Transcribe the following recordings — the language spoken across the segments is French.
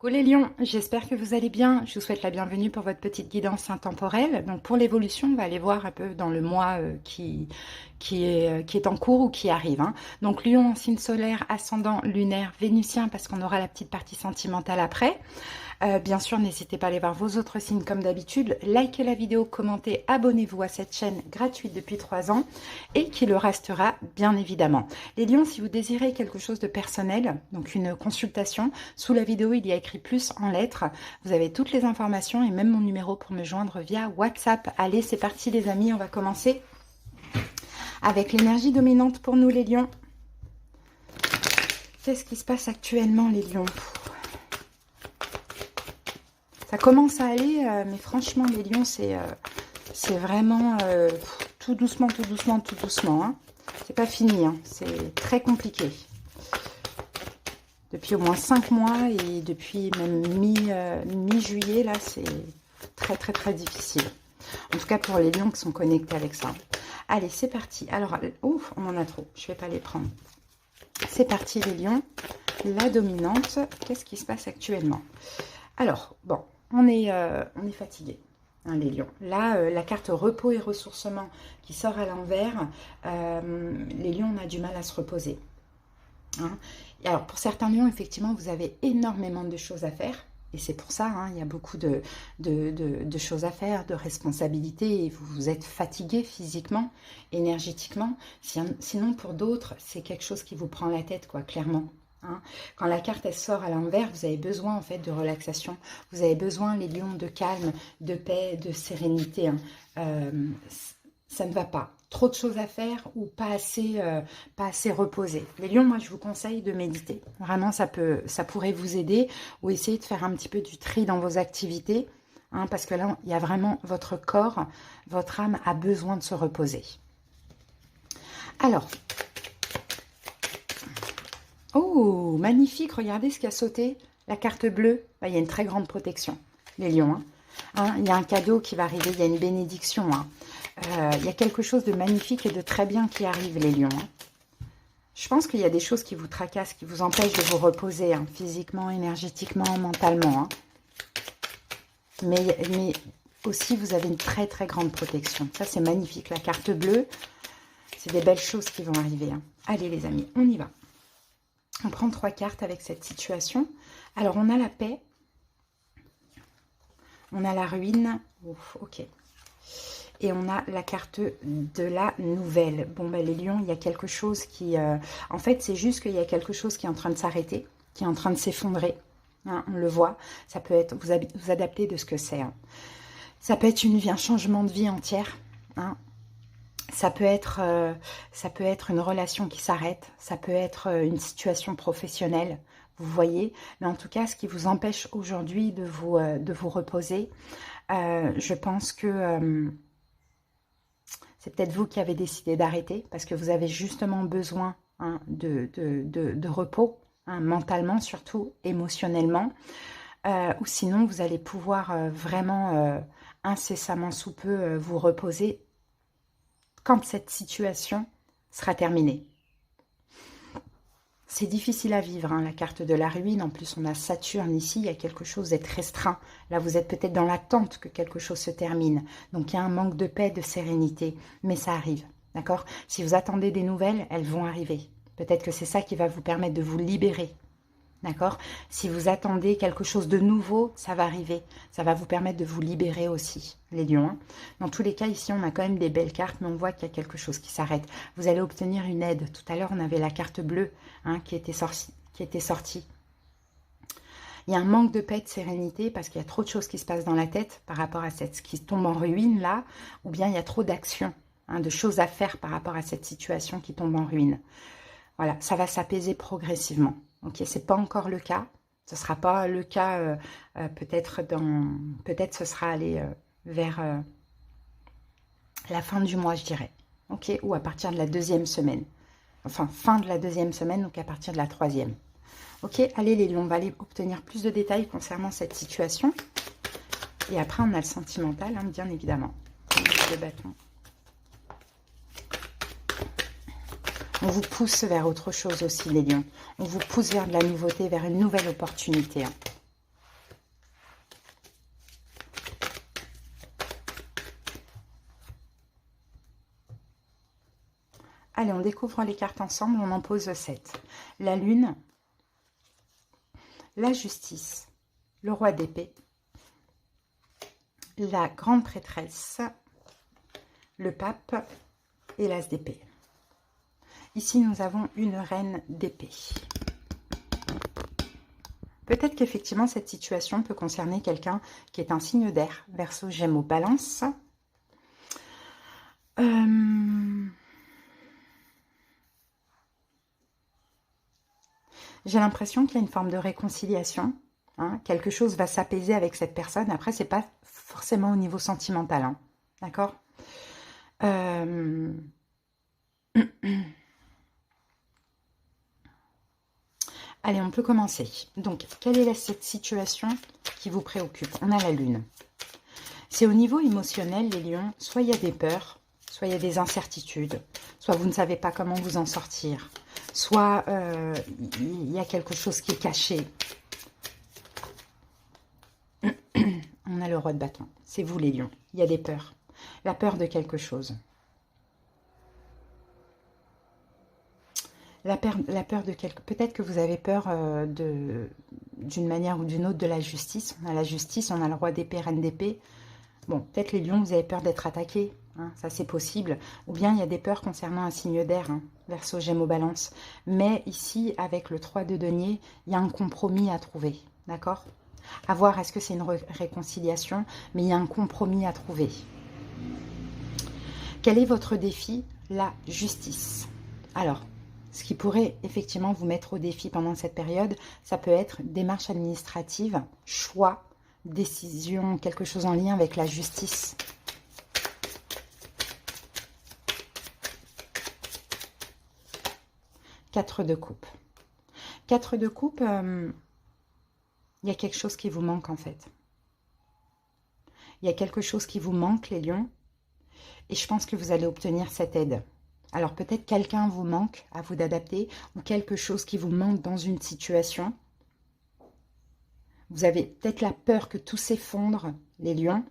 Coucou les lions, j'espère que vous allez bien. Je vous souhaite la bienvenue pour votre petite guidance intemporelle. Donc pour l'évolution, on va aller voir un peu dans le mois qui est en cours ou qui arrive, hein. Donc Lion, signe solaire, ascendant lunaire, vénusien, parce qu'on aura la petite partie sentimentale après. Bien sûr, n'hésitez pas à aller voir vos autres signes comme d'habitude. Likez la vidéo, commentez, abonnez-vous à cette chaîne gratuite depuis 3 ans et qui le restera bien évidemment. Les lions, si vous désirez quelque chose de personnel, donc une consultation, sous la vidéo, il y a écrit plus en lettres. Vous avez toutes les informations et même mon numéro pour me joindre via WhatsApp. Allez, c'est parti les amis, on va commencer avec l'énergie dominante pour nous les lions. Qu'est-ce qui se passe actuellement les lions ? Ça commence à aller, mais franchement, les lions, c'est vraiment tout doucement, tout doucement, tout doucement, hein. C'est pas fini, hein. C'est très compliqué. Depuis au moins 5 mois et depuis même mi-juillet, là, c'est très, très, très difficile. En tout cas, pour les lions qui sont connectés avec ça. Allez, c'est parti. Alors, ouf, on en a trop. Je vais pas les prendre. C'est parti, les lions. La dominante, qu'est-ce qui se passe actuellement? Alors, bon. On est fatigué, hein, les lions. Là, la carte repos et ressourcement qui sort à l'envers, les lions, on a du mal à se reposer, hein. Et alors, pour certains lions, effectivement, vous avez énormément de choses à faire. Et c'est pour ça, hein, il y a beaucoup de choses à faire, de responsabilités. Et vous êtes fatigué physiquement, énergétiquement. Sinon, pour d'autres, c'est quelque chose qui vous prend la tête, quoi, clairement. Hein. Quand la carte elle sort à l'envers, vous avez besoin en fait de relaxation. Vous avez besoin, les lions, de calme, de paix, de sérénité, hein. Ça ne va pas. Trop de choses à faire ou pas assez reposé. Les lions, moi je vous conseille de méditer. Vraiment, ça pourrait vous aider ou essayer de faire un petit peu du tri dans vos activités, hein, parce que là, il y a vraiment votre corps, votre âme a besoin de se reposer. Alors, oh, magnifique, regardez ce qui a sauté. La carte bleue, bah, il y a une très grande protection, les lions, hein. Hein, il y a un cadeau qui va arriver, il y a une bénédiction, hein. Il y a quelque chose de magnifique et de très bien qui arrive, les lions, hein. Je pense qu'il y a des choses qui vous tracassent, qui vous empêchent de vous reposer, hein, physiquement, énergétiquement, mentalement, hein. Mais aussi, vous avez une très très grande protection. Ça, c'est magnifique. La carte bleue, c'est des belles choses qui vont arriver, hein. Allez, les amis, on y va. On prend 3 cartes avec cette situation. Alors, on a la paix. On a la ruine. Ouf, ok. Et on a la carte de la nouvelle. Bon, ben, les lions, il y a quelque chose qui... en fait, c'est juste qu'il y a quelque chose qui est en train de s'arrêter, qui est en train de s'effondrer. Hein, on le voit. Ça peut être... Vous adaptez de ce que c'est, hein. Ça peut être une vie, un changement de vie entière, hein. Ça peut être une relation qui s'arrête, ça peut être une situation professionnelle, vous voyez. Mais en tout cas, ce qui vous empêche aujourd'hui de vous reposer, je pense que c'est peut-être vous qui avez décidé d'arrêter parce que vous avez justement besoin, hein, de repos, hein, mentalement surtout, émotionnellement. Ou sinon, vous allez pouvoir vraiment incessamment sous peu vous reposer quand cette situation sera terminée. C'est difficile à vivre, hein, la carte de la ruine. En plus, on a Saturne ici, il y a quelque chose d'être restreint. Là, vous êtes peut-être dans l'attente que quelque chose se termine. Donc, il y a un manque de paix, de sérénité. Mais ça arrive, d'accord? Si vous attendez des nouvelles, elles vont arriver. Peut-être que c'est ça qui va vous permettre de vous libérer. D'accord? Si vous attendez quelque chose de nouveau, ça va arriver. Ça va vous permettre de vous libérer aussi, les lions, hein. Dans tous les cas, ici, on a quand même des belles cartes, mais on voit qu'il y a quelque chose qui s'arrête. Vous allez obtenir une aide. Tout à l'heure, on avait la carte bleue, hein, qui était sortie. Il y a un manque de paix, de sérénité, parce qu'il y a trop de choses qui se passent dans la tête par rapport à ce qui tombe en ruine, là, ou bien il y a trop d'actions, hein, de choses à faire par rapport à cette situation qui tombe en ruine. Voilà, ça va s'apaiser progressivement. Ok, c'est pas encore le cas. Ce sera pas le cas peut-être ce sera aller vers la fin du mois, je dirais. Ok, ou à partir de la 2e semaine. Enfin, fin de la 2e semaine, donc à partir de la 3e. Ok, allez les lions, on va aller obtenir plus de détails concernant cette situation. Et après, on a le sentimental, hein, bien évidemment. Le bâton. On vous pousse vers autre chose aussi, les lions. On vous pousse vers de la nouveauté, vers une nouvelle opportunité, hein. Allez, on découvre les cartes ensemble, on en pose 7. La lune, la justice, le roi d'épée, la grande prêtresse, le pape et l'as d'épée. Ici, nous avons une reine d'épée. Peut-être qu'effectivement, cette situation peut concerner quelqu'un qui est un signe d'air. Verseau, Gémeaux, Balance. J'ai l'impression qu'il y a une forme de réconciliation. Hein. Quelque chose va s'apaiser avec cette personne. Après, c'est pas forcément au niveau sentimental. Hein. D'accord. Allez, on peut commencer. Donc, quelle est cette situation qui vous préoccupe? On a la lune. C'est au niveau émotionnel, les lions. Soit il y a des peurs, soit il y a des incertitudes, soit vous ne savez pas comment vous en sortir, soit il y a quelque chose qui est caché. On a le roi de bâton. C'est vous, les lions. Il y a des peurs. La peur de quelque chose. La peur de quelque... Peut-être que vous avez peur d'une manière ou d'une autre de la justice. On a la justice, on a le roi d'épée, reine d'épée. Bon, peut-être les lions, vous avez peur d'être attaqués. Hein, ça, c'est possible. Ou bien, il y a des peurs concernant un signe d'air. Hein, Verseau, Gémeaux, Balance. Mais ici, avec le 3 de denier, il y a un compromis à trouver. D'accord? À voir, est-ce que c'est une réconciliation? Mais il y a un compromis à trouver. Quel est votre défi? La justice. Alors, ce qui pourrait effectivement vous mettre au défi pendant cette période, ça peut être démarche administrative, choix, décision, quelque chose en lien avec la justice. Quatre de coupe. 4 de coupe, il y a quelque chose qui vous manque en fait. Il y a quelque chose qui vous manque, les lions. Et je pense que vous allez obtenir cette aide. Alors peut-être quelqu'un vous manque, à vous d'adapter, ou quelque chose qui vous manque dans une situation. Vous avez peut-être la peur que tout s'effondre, les lions,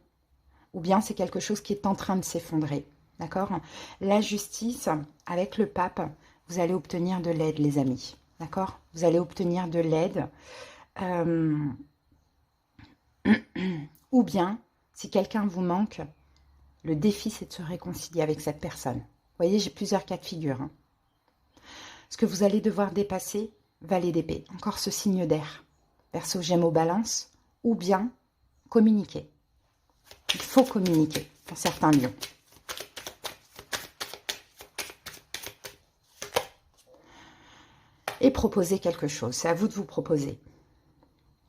ou bien c'est quelque chose qui est en train de s'effondrer. D'accord? La justice, avec le pape, vous allez obtenir de l'aide, les amis. D'accord? Vous allez obtenir de l'aide. Ou bien, si quelqu'un vous manque, le défi, c'est de se réconcilier avec cette personne. Vous voyez, j'ai plusieurs cas de figure. Hein. Ce que vous allez devoir dépasser, valet d'épée. Encore ce signe d'air. Verseau, Gémeaux, Balance. Ou bien, communiquer. Il faut communiquer pour certains lions. Et proposer quelque chose. C'est à vous de vous proposer.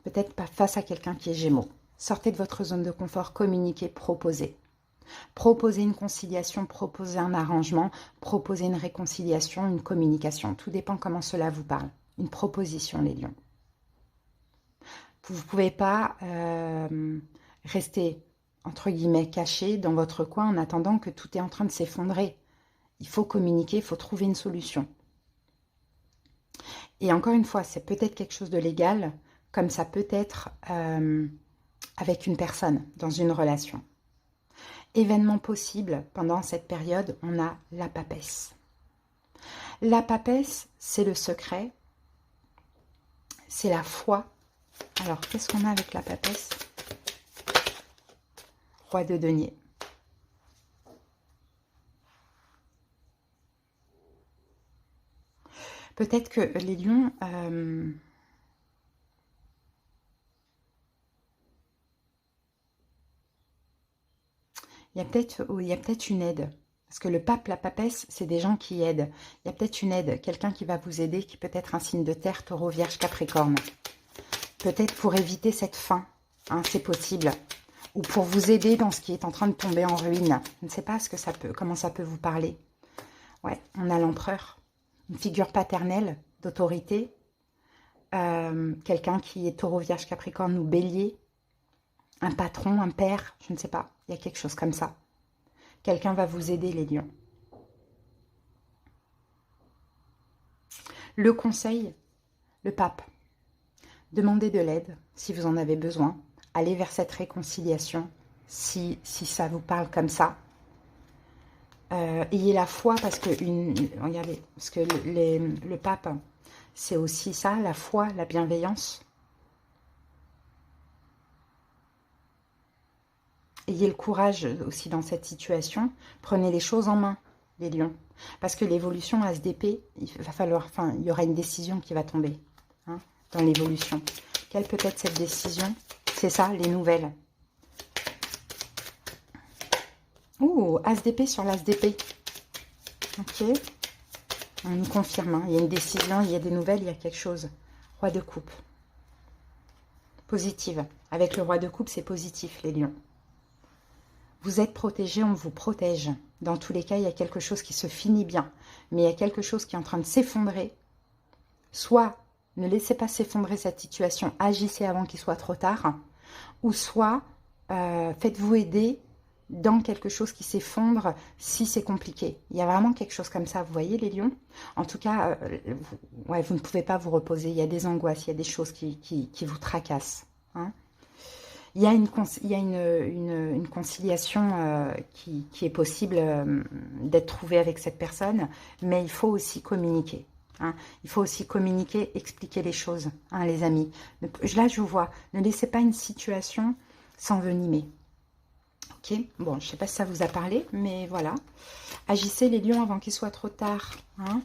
Peut-être pas face à quelqu'un qui est Gémeaux. Sortez de votre zone de confort, communiquez, proposez. Proposez une conciliation, proposez un arrangement, proposez une réconciliation, une communication. Tout dépend comment cela vous parle. Une proposition, les lions. Vous ne pouvez pas rester, entre guillemets, caché dans votre coin en attendant que tout est en train de s'effondrer. Il faut communiquer, il faut trouver une solution. Et encore une fois, c'est peut-être quelque chose de légal, comme ça peut être avec une personne, dans une relation. Événement possible, pendant cette période, on a la papesse. La papesse, c'est le secret, c'est la foi. Alors, qu'est-ce qu'on a avec la papesse? Roi de denier. Peut-être que les lions... il y a peut-être une aide. Parce que le pape, la papesse, c'est des gens qui aident. Il y a peut-être une aide, quelqu'un qui va vous aider, qui peut être un signe de terre, taureau, vierge, capricorne. Peut-être pour éviter cette fin, hein, c'est possible. Ou pour vous aider dans ce qui est en train de tomber en ruine. Je ne sais pas comment ça peut vous parler. Ouais, on a l'empereur. Une figure paternelle, d'autorité. Quelqu'un qui est taureau, vierge, capricorne ou bélier. Un patron, un père, je ne sais pas. Il y a quelque chose comme ça. Quelqu'un va vous aider, les lions. Le conseil, le pape. Demandez de l'aide si vous en avez besoin. Allez vers cette réconciliation si ça vous parle comme ça. Ayez la foi parce que, regardez, parce que le pape, c'est aussi ça, la foi, la bienveillance. Ayez le courage aussi dans cette situation. Prenez les choses en main, les lions. Parce que l'évolution ASDP, il va falloir, enfin, il y aura une décision qui va tomber hein, dans l'évolution. Quelle peut être cette décision? C'est ça, les nouvelles. Ouh, ASDP sur l'ASDP. Ok. On nous confirme. Hein. Il y a une décision, il y a des nouvelles, il y a quelque chose. Roi de coupe. Positive. Avec le roi de coupe, c'est positif, les lions. Vous êtes protégés, on vous protège. Dans tous les cas, il y a quelque chose qui se finit bien. Mais il y a quelque chose qui est en train de s'effondrer. Soit ne laissez pas s'effondrer cette situation, agissez avant qu'il soit trop tard. Ou soit faites-vous aider dans quelque chose qui s'effondre si c'est compliqué. Il y a vraiment quelque chose comme ça, vous voyez les lions? En tout cas, vous ne pouvez pas vous reposer. Il y a des angoisses, il y a des choses qui vous tracassent. Hein. Il y a une conciliation qui est possible d'être trouvée avec cette personne, mais il faut aussi communiquer. Hein. Il faut aussi communiquer, expliquer les choses, hein, les amis. Là, je vous vois, ne laissez pas une situation s'envenimer. Ok, bon, je ne sais pas si ça vous a parlé, mais voilà. Agissez les lions avant qu'il soit trop tard. Hein.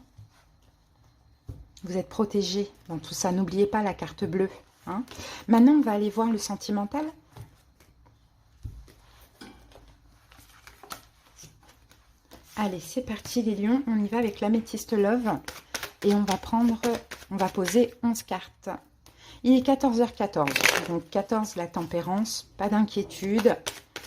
Vous êtes protégés dans tout ça. N'oubliez pas la carte bleue. Hein. Maintenant, on va aller voir le sentimental. Allez, c'est parti les lions. On y va avec l'améthyste love. Et on va poser 11 cartes. Il est 14h14. Donc 14, la tempérance. Pas d'inquiétude.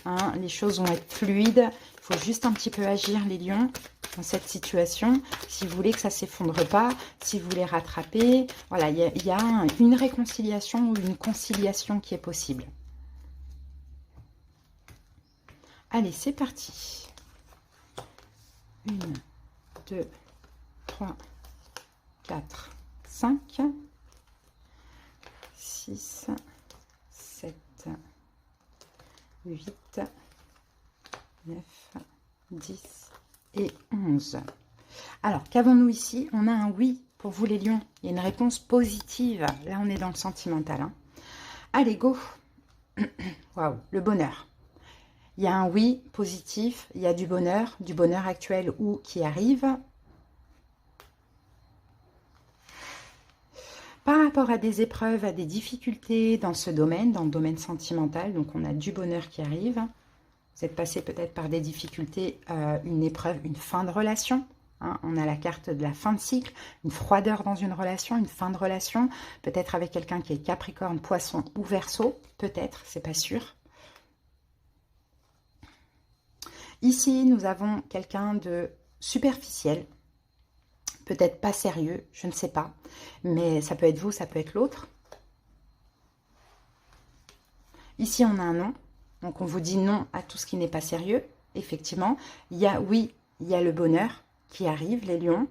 Hein, les choses vont être fluides. Il faut juste un petit peu agir les lions dans cette situation. Si vous voulez que ça ne s'effondre pas, si vous voulez rattraper. Voilà, il y a une réconciliation ou une conciliation qui est possible. Allez, c'est parti. 1, 2, 3, 4, 5, 6, 7, 8, 9, 10 et 11. Alors, qu'avons-nous ici? On a un oui pour vous les lions. Il y a une réponse positive. Là, on est dans le sentimental. Hein. Allez, go. Waouh, le bonheur. Il y a un oui positif, il y a du bonheur actuel ou qui arrive. Par rapport à des épreuves, à des difficultés dans ce domaine, dans le domaine sentimental, donc on a du bonheur qui arrive. Vous êtes passé peut-être par des difficultés, une épreuve, une fin de relation. Hein, on a la carte de la fin de cycle, une froideur dans une relation, une fin de relation. Peut-être avec quelqu'un qui est Capricorne, Poisson ou Verseau. Peut-être, c'est pas sûr. Ici, nous avons quelqu'un de superficiel. Peut-être pas sérieux, je ne sais pas. Mais ça peut être vous, ça peut être l'autre. Ici, on a un non. Donc, on vous dit non à tout ce qui n'est pas sérieux. Effectivement, il y a, oui, il y a le bonheur qui arrive, les lions.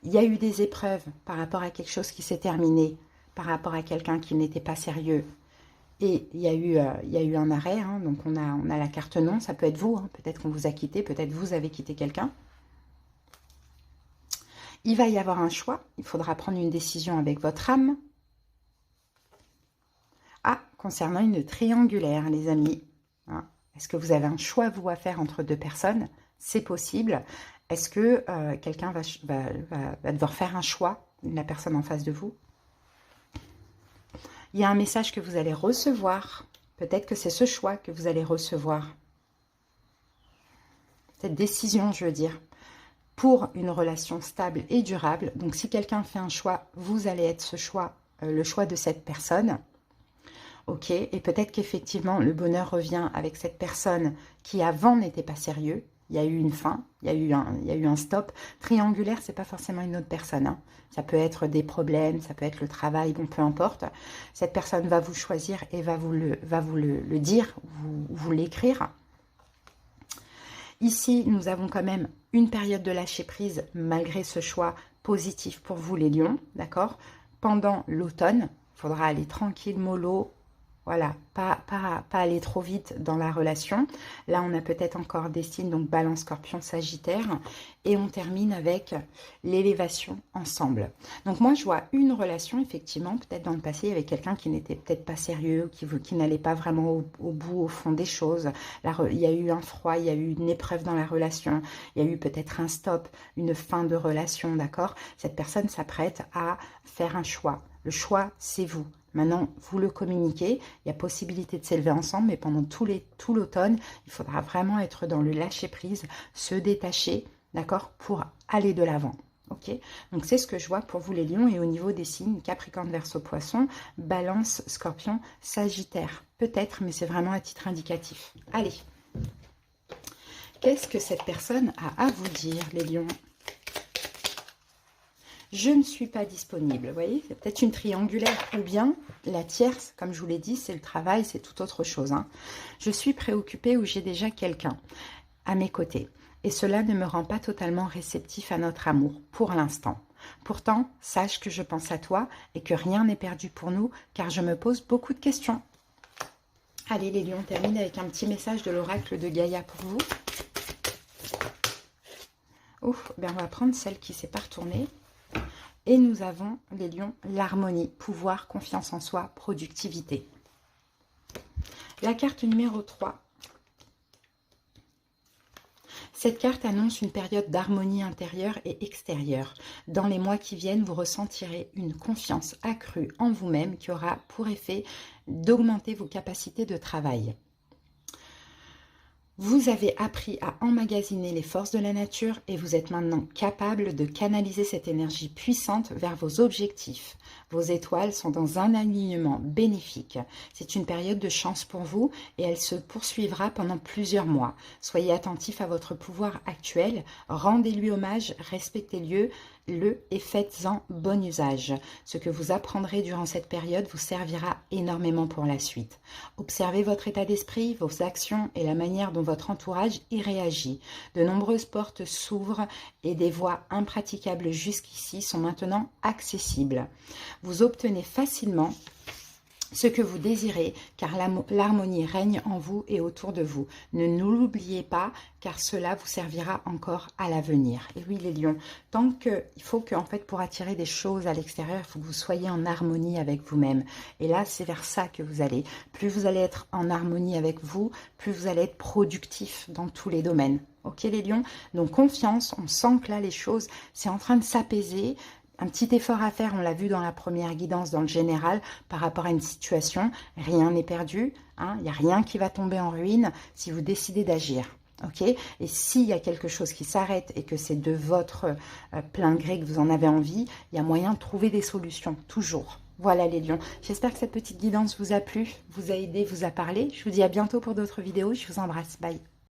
Il y a eu des épreuves par rapport à quelque chose qui s'est terminé, par rapport à quelqu'un qui n'était pas sérieux. Et il y a eu un arrêt. Hein, donc, on a la carte non. Ça peut être vous. Hein, peut-être qu'on vous a quitté. Peut-être vous avez quitté quelqu'un. Il va y avoir un choix. Il faudra prendre une décision avec votre âme. Ah, concernant une triangulaire, les amis. Hein, est-ce que vous avez un choix, vous, à faire entre deux personnes? C'est possible. Est-ce que quelqu'un va devoir faire un choix, la personne en face de vous? Il y a un message que vous allez recevoir. Peut-être que c'est ce choix que vous allez recevoir. Cette décision, je veux dire. Pour une relation stable et durable. Donc, si quelqu'un fait un choix, vous allez être ce choix, le choix de cette personne. Ok, et peut-être qu'effectivement, le bonheur revient avec cette personne qui avant n'était pas sérieux. Il y a eu une fin, il y a eu un stop. Triangulaire, c'est pas forcément une autre personne. Hein. Ça peut être des problèmes, ça peut être le travail, bon, peu importe. Cette personne va vous choisir et va vous le dire, vous l'écrire. Ici, nous avons quand même une période de lâcher prise malgré ce choix positif pour vous les lions, d'accord? Pendant l'automne, il faudra aller tranquille, mollo, Voilà, pas aller trop vite dans la relation. Là, on a peut-être encore des signes, donc Balance, Scorpion, Sagittaire. Et on termine avec l'élévation ensemble. Donc moi, je vois une relation, effectivement, peut-être dans le passé, avec quelqu'un qui n'était peut-être pas sérieux, qui n'allait pas vraiment au bout, au fond des choses. Il y a eu un froid, il y a eu une épreuve dans la relation, il y a eu peut-être un stop, une fin de relation, d'accord? Cette personne s'apprête à faire un choix. Le choix, c'est vous. Maintenant, vous le communiquez, il y a possibilité de s'élever ensemble, mais pendant tout l'automne, il faudra vraiment être dans le lâcher-prise, se détacher, d'accord, pour aller de l'avant. Ok, donc c'est ce que je vois pour vous les lions. Et au niveau des signes, Capricorne, Verseau, Poisson, Balance, Scorpion, Sagittaire. Peut-être, mais c'est vraiment à titre indicatif. Allez, qu'est-ce que cette personne a à vous dire, les lions ? Je ne suis pas disponible, vous voyez, c'est peut-être une triangulaire ou bien la tierce, comme je vous l'ai dit, c'est le travail, c'est tout autre chose. Hein. Je suis préoccupée ou j'ai déjà quelqu'un à mes côtés et cela ne me rend pas totalement réceptif à notre amour pour l'instant. Pourtant, sache que je pense à toi et que rien n'est perdu pour nous car je me pose beaucoup de questions. Allez les lions, on termine avec un petit message de l'oracle de Gaïa pour vous. Ouf, ben on va prendre celle qui ne s'est pas retournée. Et nous avons, les lions, l'harmonie, pouvoir, confiance en soi, productivité. La carte numéro 3. Cette carte annonce une période d'harmonie intérieure et extérieure. Dans les mois qui viennent, vous ressentirez une confiance accrue en vous-même qui aura pour effet d'augmenter vos capacités de travail. Vous avez appris à emmagasiner les forces de la nature et vous êtes maintenant capable de canaliser cette énergie puissante vers vos objectifs. Vos étoiles sont dans un alignement bénéfique. C'est une période de chance pour vous et elle se poursuivra pendant plusieurs mois. Soyez attentifs à votre pouvoir actuel, rendez-lui hommage, respectez-le et faites-en bon usage. Ce que vous apprendrez durant cette période vous servira énormément pour la suite. Observez votre état d'esprit, vos actions et la manière dont votre entourage y réagit. De nombreuses portes s'ouvrent et des voies impraticables jusqu'ici sont maintenant accessibles. Vous obtenez facilement ce que vous désirez, car l'harmonie règne en vous et autour de vous. Ne nous l'oubliez pas, car cela vous servira encore à l'avenir. Et oui, les lions, il faut que, en fait, pour attirer des choses à l'extérieur, il faut que vous soyez en harmonie avec vous-même. Et là, c'est vers ça que vous allez. Plus vous allez être en harmonie avec vous, plus vous allez être productif dans tous les domaines. Ok, les lions? Donc, confiance, on sent que là, les choses, c'est en train de s'apaiser. Un petit effort à faire, on l'a vu dans la première guidance, dans le général, par rapport à une situation. Rien n'est perdu, hein, il n'y a rien qui va tomber en ruine si vous décidez d'agir. Okay, et s'il y a quelque chose qui s'arrête et que c'est de votre plein gré que vous en avez envie, il y a moyen de trouver des solutions, toujours. Voilà les lions. J'espère que cette petite guidance vous a plu, vous a aidé, vous a parlé. Je vous dis à bientôt pour d'autres vidéos. Je vous embrasse. Bye.